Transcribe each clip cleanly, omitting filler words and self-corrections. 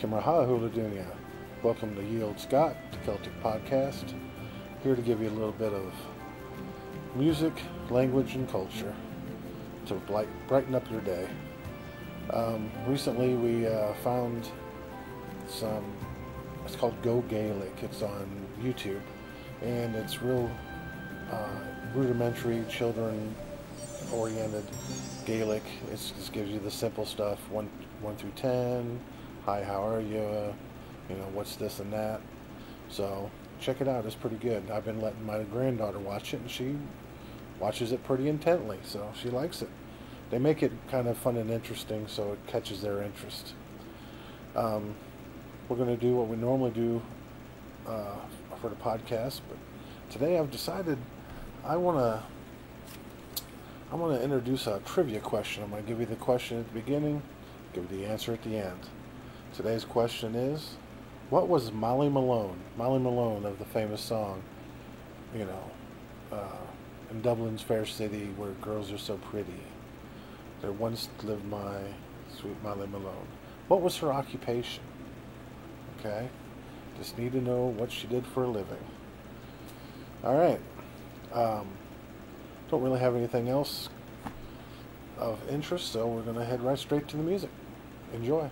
Kimraha Huladunya. Welcome to Olde Scot the Celtic podcast. Here to give you a little bit of music, language, and culture to brighten up your day. Recently we found it's called Go Gaelic. It's on YouTube, and it's real rudimentary, children-oriented Gaelic. It just gives you the simple stuff, 1 through 10. Hi, how are you? What's this and that. So check it out. It's pretty good. I've been letting my granddaughter watch it, and she watches it pretty intently, so she likes it. They make it kind of fun and interesting, so it catches their interest. We're going to do what we normally do for the podcast, but today I've decided I want to introduce a trivia question. I'm going to give you the question at the beginning, give you the answer at the end. Today's question is, what was Molly Malone of the famous song, in Dublin's fair city where girls are so pretty? There once lived my sweet Molly Malone. What was her occupation? Okay, just need to know what she did for a living. All right. Don't really have anything else of interest, so we're going to head right straight to the music. Enjoy.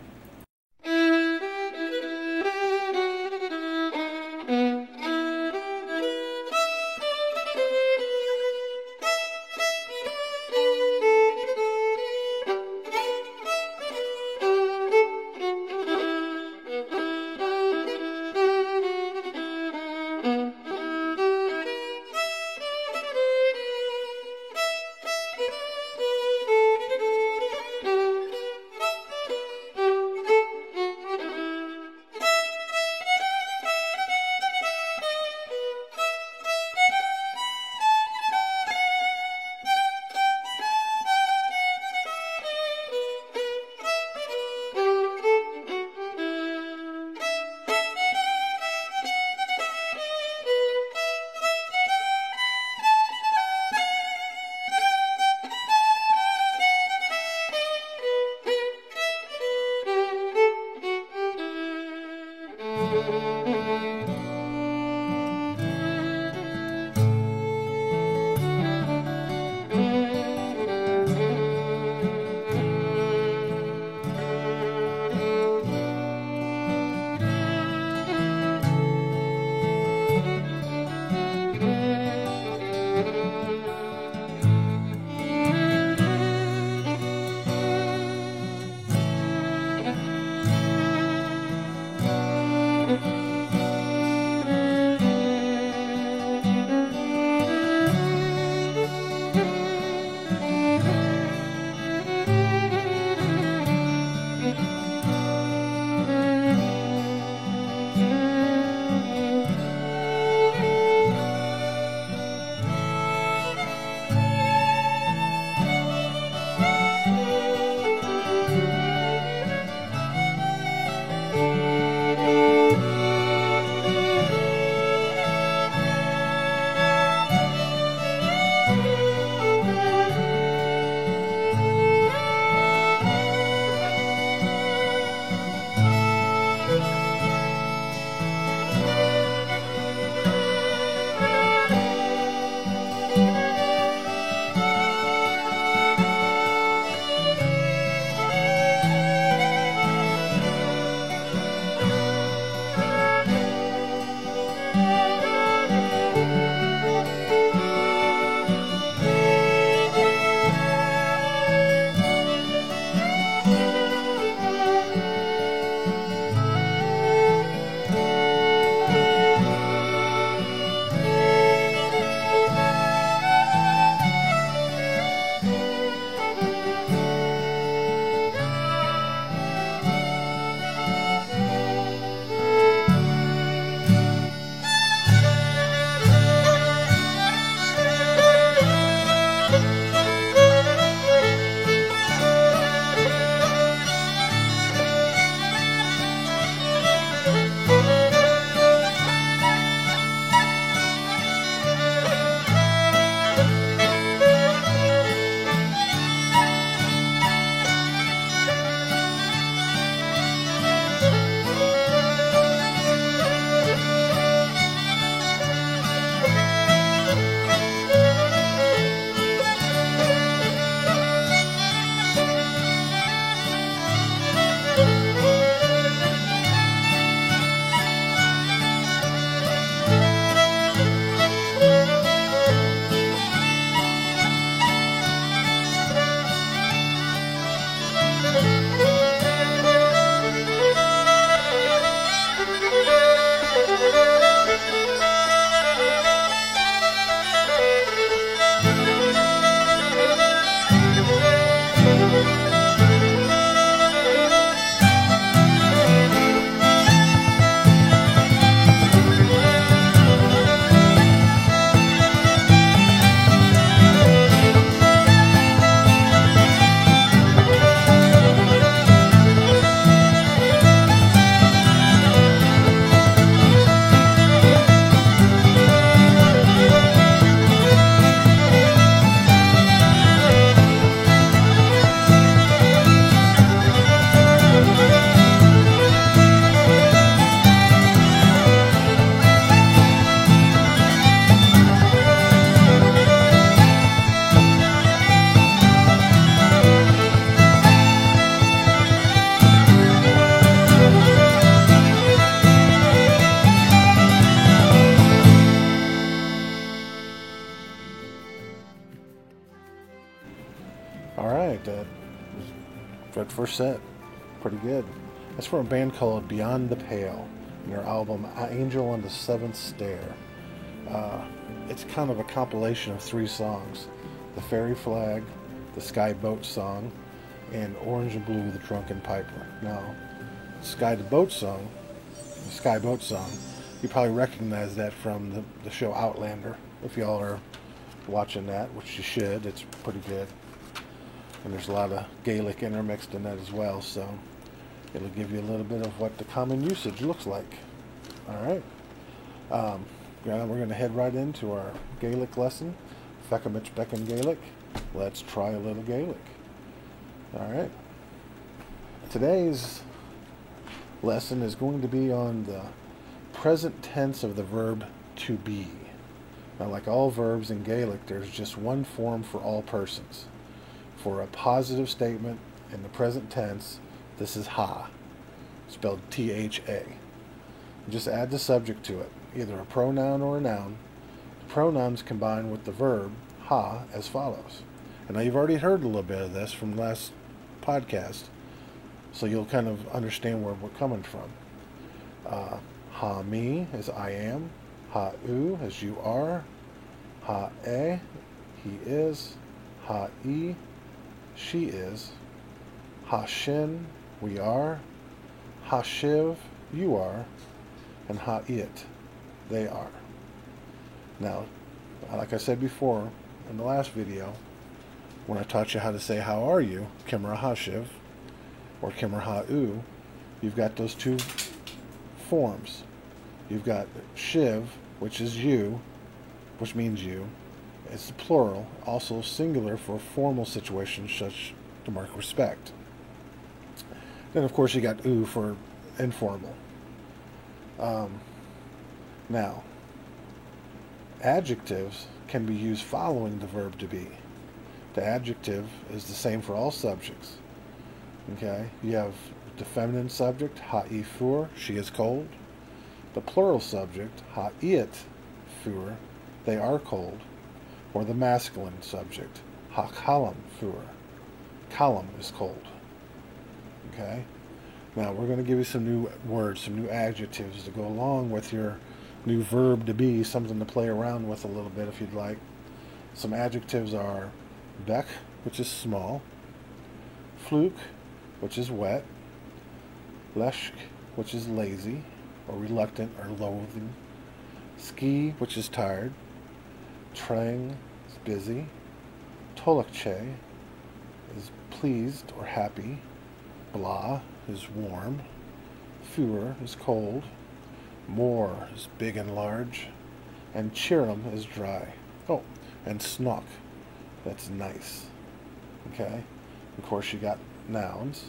first set. Pretty good. That's from a band called Beyond the Pale, and their album Angel on the Seventh Stair. It's kind of a compilation of 3 songs: The Fairy Flag, the Sky Boat Song, and Orange and Blue, the Drunken Piper. Now, Sky Boat Song, you probably recognize that from the show Outlander, if y'all are watching that, which you should. It's pretty good. And there's a lot of Gaelic intermixed in that as well, so it'll give you a little bit of what the common usage looks like. Alright. Now we're going to head right into our Gaelic lesson. Feuchamaich Beagan Gaidhlig. Let's try a little Gaelic. Alright. Today's lesson is going to be on the present tense of the verb to be. Now, like all verbs in Gaelic, there's just one form for all persons. For a positive statement in the present tense, this is ha, spelled T-H-A. Just add the subject to it, either a pronoun or a noun. The pronouns combine with the verb ha as follows. And now you've already heard a little bit of this from last podcast, so you'll kind of understand where we're coming from. Ha me as I am, ha u as you are, ha e he is, ha e she is, ha shin we are, ha shiv you are, and ha it they are. Now, like I said before in the last video, when I taught you how to say how are you, Kimra hashiv or Kimra ha'u, you've got those 2 forms. You've got shiv, which is you, which means you. It's plural, also singular for formal situations such to mark respect. Then, of course, you got u for informal. Now, adjectives can be used following the verb to be. The adjective is the same for all subjects. Okay, you have the feminine subject, ha-i fur, she is cold. The plural subject, ha-iet fur, they are cold. Or the masculine subject, ha-kalam fur, kalam is cold. Okay, now we're going to give you some new words, some new adjectives to go along with your new verb to be, something to play around with a little bit if you'd like. Some adjectives are beck, which is small, fluke, which is wet, leshk, which is lazy or reluctant or loathing, ski, which is tired, trang is busy, tolakche is pleased or happy, blah is warm, fur is cold, more is big and large, and chirum is dry. Oh, and snock, that's nice. Okay, of course you got nouns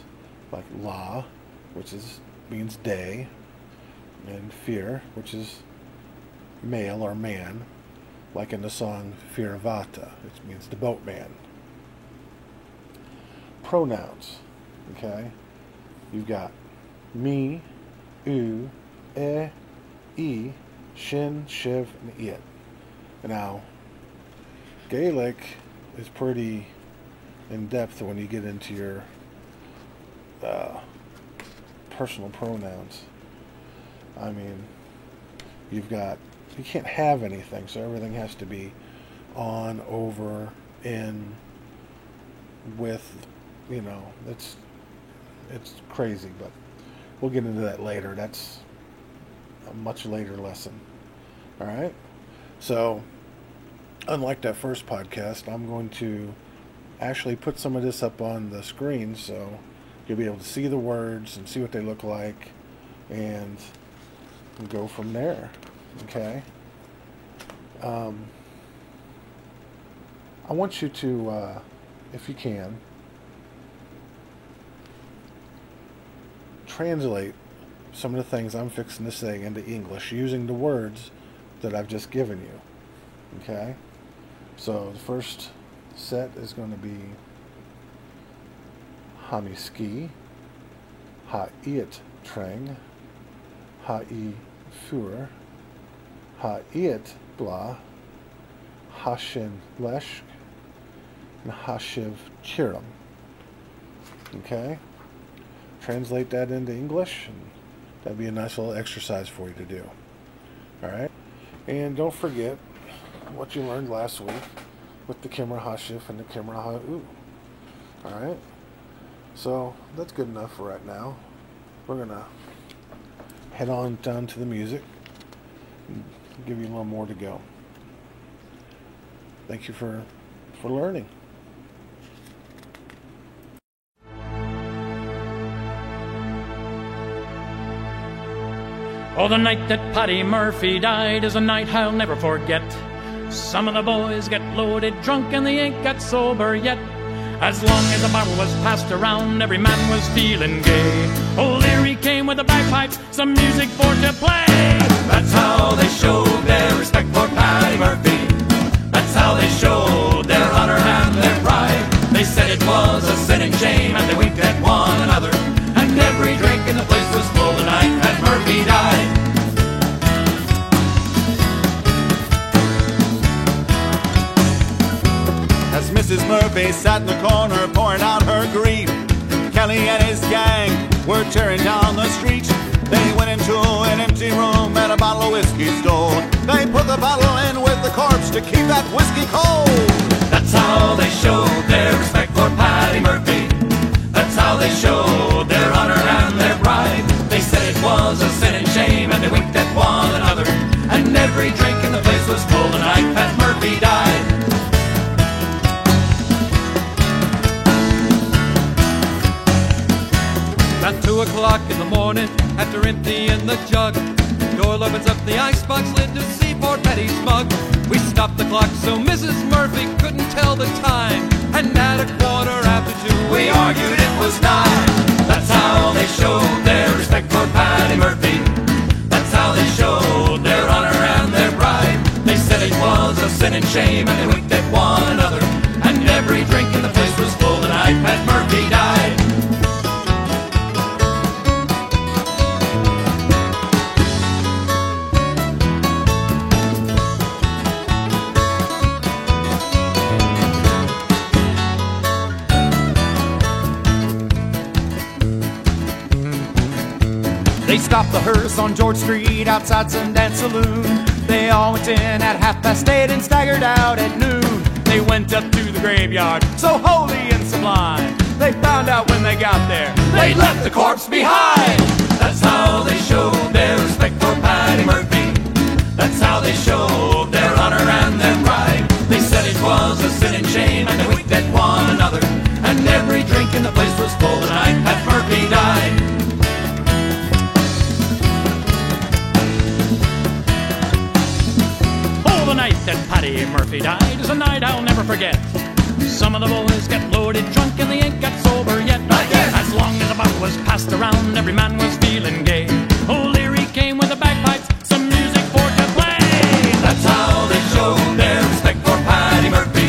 like la, which means day, and fear, which is male or man, like in the song Firavata, which means the boatman. Pronouns, okay, you've got me, u, e, shin, shiv, and it. Now, Gaelic is pretty in depth when you get into your personal pronouns. I mean, you can't have anything, so everything has to be on, over, in, with, it's crazy, but we'll get into that later. That's a much later lesson. Alright? So, unlike that first podcast, I'm going to actually put some of this up on the screen so you'll be able to see the words and see what they look like and go from there. Okay? I want you to, if you can, translate some of the things I'm fixing to say into English using the words that I've just given you. Okay? So the first set is going to be Hamiski, Ha-iet Treng, Ha-i Fur, Ha-iet Blah, Hashin Leshk, and Hashiv Chiram. Okay? translate that into English, and that'd be a nice little exercise for you to do. Alright? And don't forget what you learned last week with the Kimra Hashif and the Kimra Ha'u. Alright? So, that's good enough for right now. We're going to head on down to the music and give you a little more to go. Thank you for learning. Oh, the night that Paddy Murphy died is a night I'll never forget. Some of the boys get loaded drunk and they ain't got sober yet. As long as the bottle was passed around, every man was feeling gay. O'Leary came with the bagpipes, some music for to play. That's how they showed their respect for Paddy Murphy. That's how they showed their honor and their pride. They said it was a sin and shame, and they winked at one another. And every drink in the place was full the night that Murphy died. As Mrs. Murphy sat in the corner pouring out her grief, Kelly and his gang were tearing down the street. They went into an empty room and a bottle of whiskey stole. They put the bottle in with the corpse to keep that whiskey cold. That's how they showed their respect for Paddy Murphy. That's how they showed their honor and their pride. They said it was a sin and shame, and they winked at one another. And every drink in the place was full the night Pat Murphy died. About 2 o'clock in the morning, after emptying the jug, Doyle opens up the icebox lid to see poor Paddy's mug. We stopped the clock so Mrs. Murphy couldn't tell the time, and at 2:15 we argued it was 9. That's how they showed their respect for Paddy Murphy. That's how they showed their honor and their pride. They said it was a sin and shame, and they winked at one another. And every drink in the place was full the night Pat Murphy died. They stopped the hearse on George Street outside Sundance Saloon. They all went in at 8:30 and staggered out at noon. They went up to the graveyard, so holy and sublime. They found out when they got there, They left the corpse behind. That's how they showed their respect for Paddy Murphy. That's how they showed their honor and their pride. They said it was a sin and shame, and they winked at one another. And every drink in the place was full the night Pat Murphy died. Oh, the night that Paddy Murphy died is a night I'll never forget. Some of the boys get loaded drunk and they ain't got sober yet. Not yet. As long as the bottle was passed around, every man was feeling gay. O'Leary came with the bagpipes, some music for to play. That's how they showed their respect for Paddy Murphy.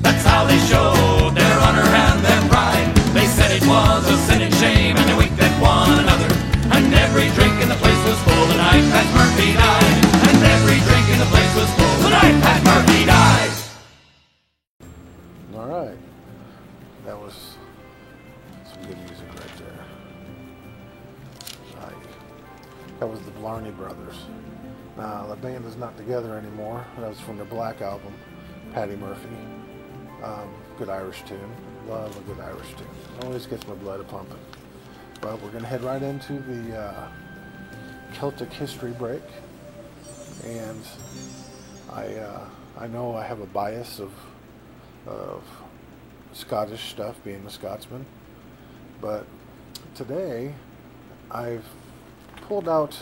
That's how they showed their honor and their pride. They said it was a sin and shame, and they winked at one another. And every drink in the place was full the night Pat Murphy died. And every drink in the place was full the night Pat Murphy died. Alright. That was some good music right there. That was the Blarney Brothers. Now, the band is not together anymore. That was from their Black album, Paddy Murphy. Good Irish tune. Love a good Irish tune. Always gets my blood a-pumping. But we're going to head right into the Celtic history break. And I know I have a bias of Scottish stuff, being a Scotsman, but today I've pulled out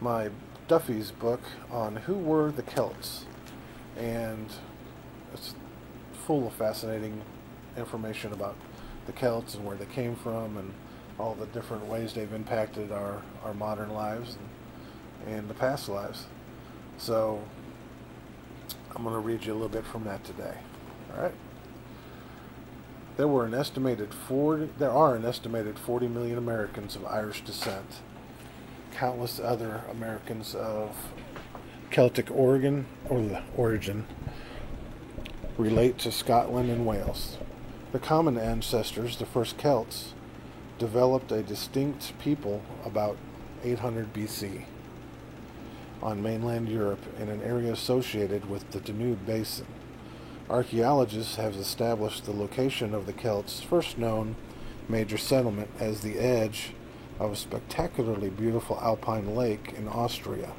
my Duffy's book on who were the Celts, and it's full of fascinating information about the Celts and where they came from and all the different ways they've impacted our modern lives and the past lives. So I'm going to read you a little bit from that today. All right. There are an estimated 40 million Americans of Irish descent. Countless other Americans of Celtic origin relate to Scotland and Wales. The common ancestors, the first Celts, developed a distinct people about 800 BC on mainland Europe in an area associated with the Danube Basin. Archaeologists have established the location of the Celts' first known major settlement as the edge of a spectacularly beautiful alpine lake in Austria.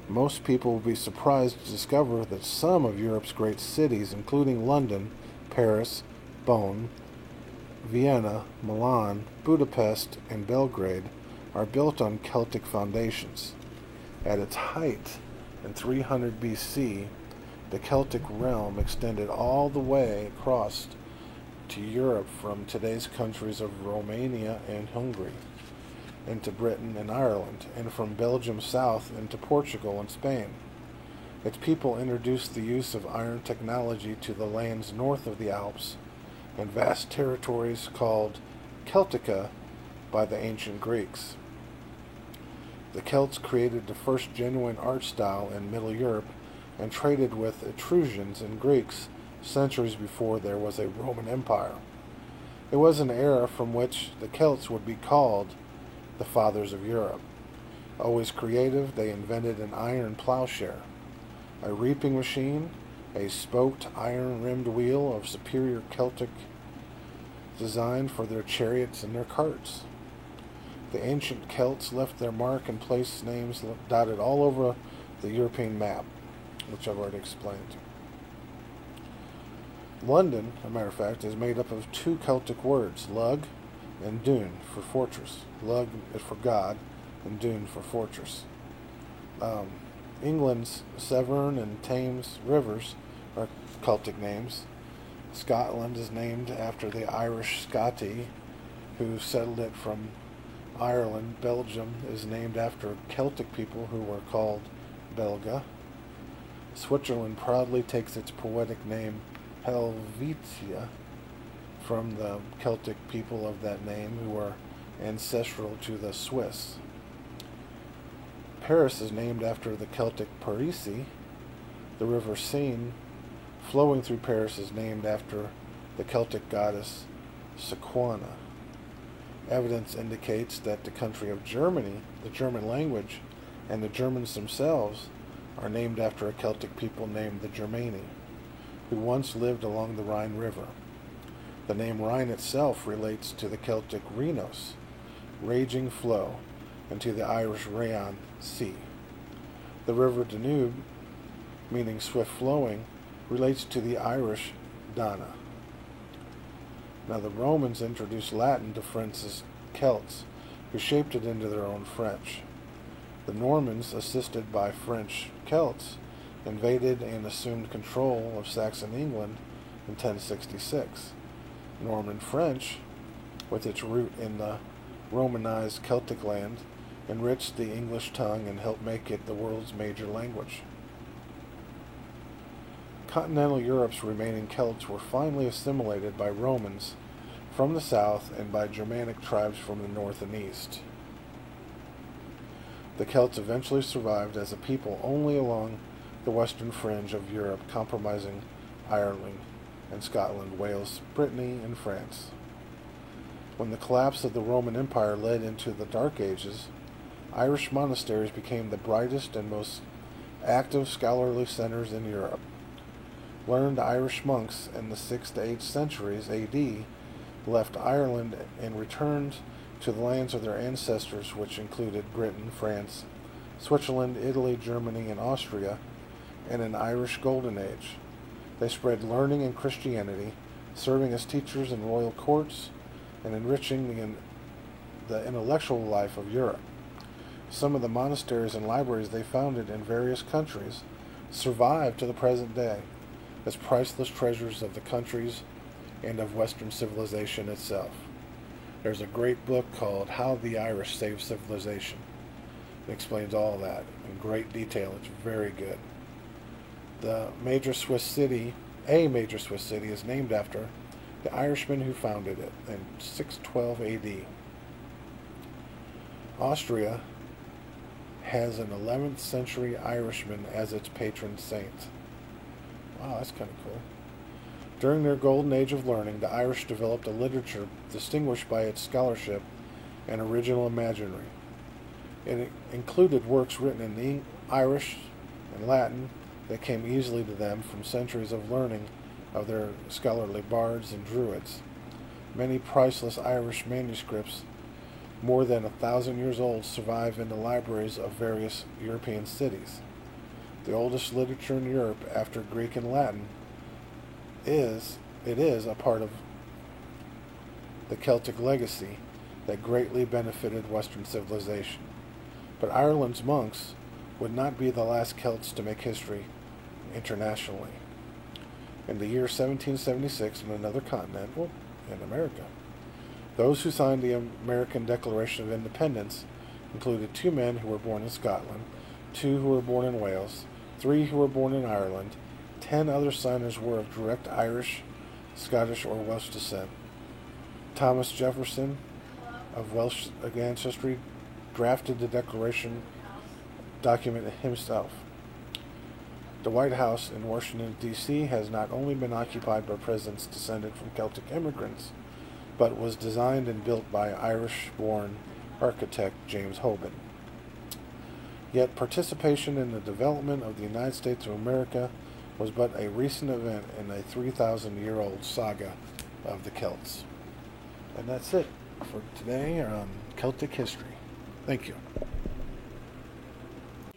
Most people will be surprised to discover that some of Europe's great cities, including London, Paris, Bonn, Vienna, Milan, Budapest, and Belgrade, are built on Celtic foundations. At its height, in 300 BC, the Celtic realm extended all the way across to Europe from today's countries of Romania and Hungary into Britain and Ireland, and from Belgium south into Portugal and Spain. Its people introduced the use of iron technology to the lands north of the Alps and vast territories called Celtica by the ancient Greeks. The Celts created the first genuine art style in Middle Europe and traded with Etruscans and Greeks centuries before there was a Roman Empire. It was an era from which the Celts would be called the fathers of Europe. Always creative, they invented an iron plowshare, a reaping machine, a spoked iron-rimmed wheel of superior Celtic design for their chariots and their carts. The ancient Celts left their mark and placed names dotted all over the European map, which I've already explained. London, as a matter of fact, is made up of two Celtic words, lug and dún for fortress. Lug is for God, and dún for fortress. England's Severn and Thames rivers are Celtic names. Scotland is named after the Irish Scoti, who settled it from Ireland. Belgium is named after Celtic people who were called Belga. Switzerland proudly takes its poetic name Helvetia from the Celtic people of that name who are ancestral to the Swiss. Paris is named after the Celtic Parisi. The river Seine flowing through Paris is named after the Celtic goddess Sequana. Evidence indicates that the country of Germany, the German language, and the Germans themselves are named after a Celtic people named the Germani, who once lived along the Rhine River. The name Rhine itself relates to the Celtic Rhenos, raging flow, and to the Irish Rheon, sea. The river Danube, meaning swift flowing, relates to the Irish Dana. Now the Romans introduced Latin to France's Celts, who shaped it into their own French. The Normans, assisted by French Celts, invaded and assumed control of Saxon England in 1066. Norman French, with its root in the Romanized Celtic land, enriched the English tongue and helped make it the world's major language. Continental Europe's remaining Celts were finally assimilated by Romans from the south and by Germanic tribes from the north and east. The Celts eventually survived as a people only along the western fringe of Europe, comprising Ireland and Scotland, Wales, Brittany, and France. When the collapse of the Roman Empire led into the Dark Ages, Irish monasteries became the brightest and most active scholarly centers in Europe. Learned Irish monks in the 6th to 8th centuries AD left Ireland and returned to the lands of their ancestors, which included Britain, France, Switzerland, Italy, Germany, and Austria, and an Irish Golden Age. They spread learning and Christianity, serving as teachers in royal courts and enriching the intellectual life of Europe. Some of the monasteries and libraries they founded in various countries survive to the present day as priceless treasures of the countries and of Western civilization itself. There's a great book called How the Irish Saved Civilization. It explains all that in great detail. It's very good. A major Swiss city is named after the Irishman who founded it in 612 AD. Austria has an 11th century Irishman as its patron saint. Wow, that's kind of cool. During their golden age of learning, the Irish developed a literature distinguished by its scholarship and original imaginary. It included works written in the Irish and Latin that came easily to them from centuries of learning of their scholarly bards and druids. Many priceless Irish manuscripts, more than 1,000 years old, survive in the libraries of various European cities. The oldest literature in Europe after Greek and Latin is a part of the Celtic legacy that greatly benefited Western civilization. But Ireland's monks would not be the last Celts to make history internationally. In the year 1776, in another continent, in America, those who signed the American Declaration of Independence included 2 men who were born in Scotland, 2 who were born in Wales, 3 who were born in Ireland. 10 other signers were of direct Irish, Scottish, or Welsh descent. Thomas Jefferson, of Welsh ancestry, drafted the Declaration document himself. The White House in Washington, D.C. has not only been occupied by presidents descended from Celtic immigrants, but was designed and built by Irish-born architect James Hoban. Yet participation in the development of the United States of America was but a recent event in a 3,000-year-old saga of the Celts. And that's it for today on Celtic history. Thank you.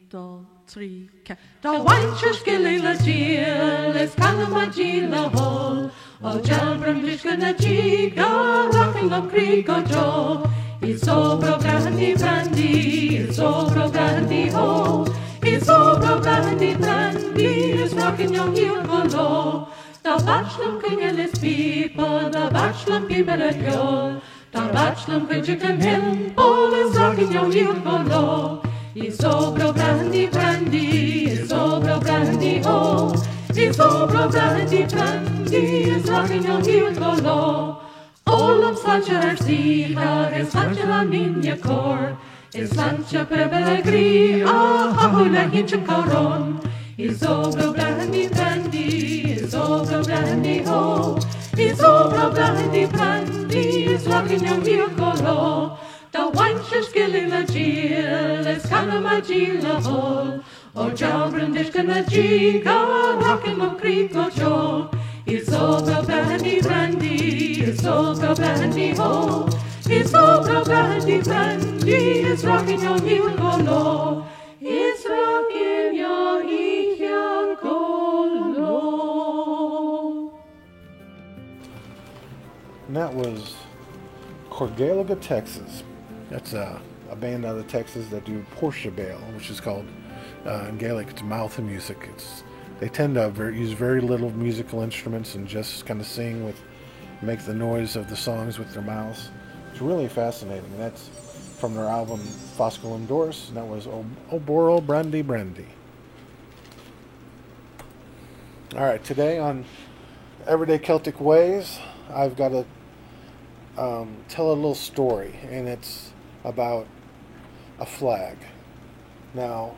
Da waincher skilly la deal, is Calama G la hole. O Jalbrum Dishkana G, go rocking up creek o Joe. It's over brandy, it's over brandy ho. It's over brandy, it's rocking your heel below. Da bachelum king and his people, da bachelum people at yo. Da bachelum Bridgerton Hill, all is rocking your heel below. It's over brandy, it's over brandy ho. It's over brandy, it's rocking your heel below. All of such are siga, is such a minha cor. Is such a pebble hula hinch coron. Is over brandy, is over brandy ho. Is over brandy, is rocking your heel below. Da waincher skilly la gill, is Calama G la hole. O Jalbrum Dishkana G, go rockin' up creek o Joe. It's over brandy, it's over brandy ho. It's over brandy, it's rocking your heel go low. It's rocking your heel go low. And that was Gaelic, Texas. That's a band out of Texas that do Portia Bale, which is called, in Gaelic, it's mouth music. They tend to use very little musical instruments and just kind of sing make the noise of the songs with their mouths. It's really fascinating. That's from their album Foscal and Doris, and that was Oboro Brandy Brandy. Alright, today on Everyday Celtic Ways, I've got to tell a little story, and it's about a flag. Now,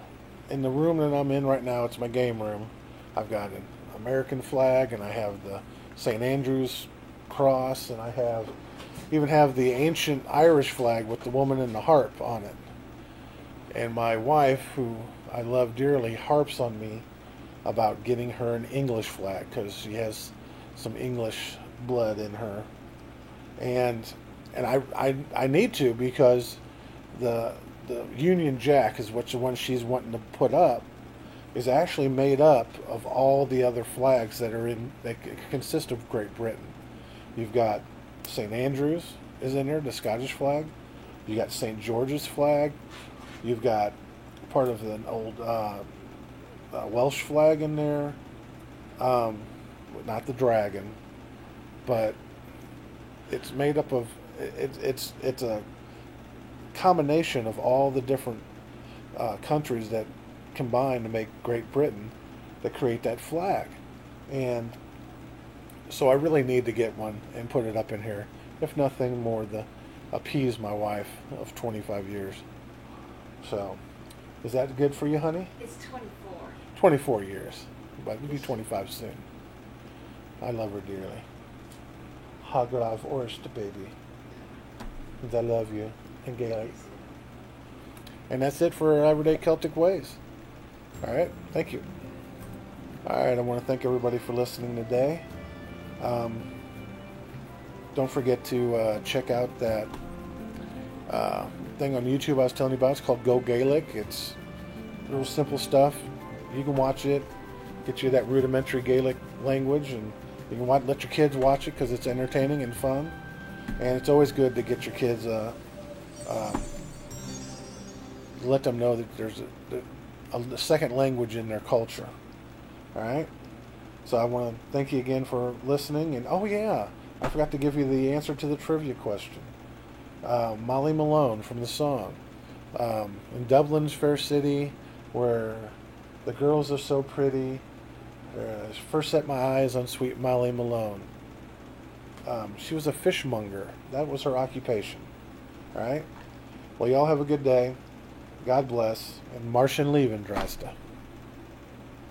in the room that I'm in right now, it's my game room. I've got an American flag, and I have the St. Andrew's cross, and I even have the ancient Irish flag with the woman and the harp on it. And my wife, who I love dearly, harps on me about getting her an English flag because she has some English blood in her. And I need to, because the Union Jack is the one she's wanting to put up, is actually made up of all the other flags that consist of Great Britain. You've got St. Andrews is in there, the Scottish flag. You got St. George's flag. You've got part of an old Welsh flag in there. Not the dragon, but it's made up of it's a combination of all the different countries that combine to make Great Britain that create that flag. And so I really need to get one and put it up in here, if nothing more to appease my wife of 25 years. So is that good for you, honey? It's 24. 24 years, but you'll be 25 soon. I love her dearly. Hagrav Orst, baby. And I love you in Gaelic. And that's it for Everyday Celtic Ways. All right, thank you. All right, I want to thank everybody for listening today. Don't forget to check out that thing on YouTube I was telling you about. It's called Go Gaelic. It's real simple stuff. You can watch it, get you that rudimentary Gaelic language, and you can let your kids watch it because it's entertaining and fun. And it's always good to get your kids, let them know that there's a second language in their culture. All right? So I want to thank you again for listening. And oh yeah, I forgot to give you the answer to the trivia question. Molly Malone from the song. In Dublin's fair city, where the girls are so pretty, first set my eyes on sweet Molly Malone. She was a fishmonger. That was her occupation. All right? Well, y'all have a good day. God bless. And Martian Leaving, Drasta.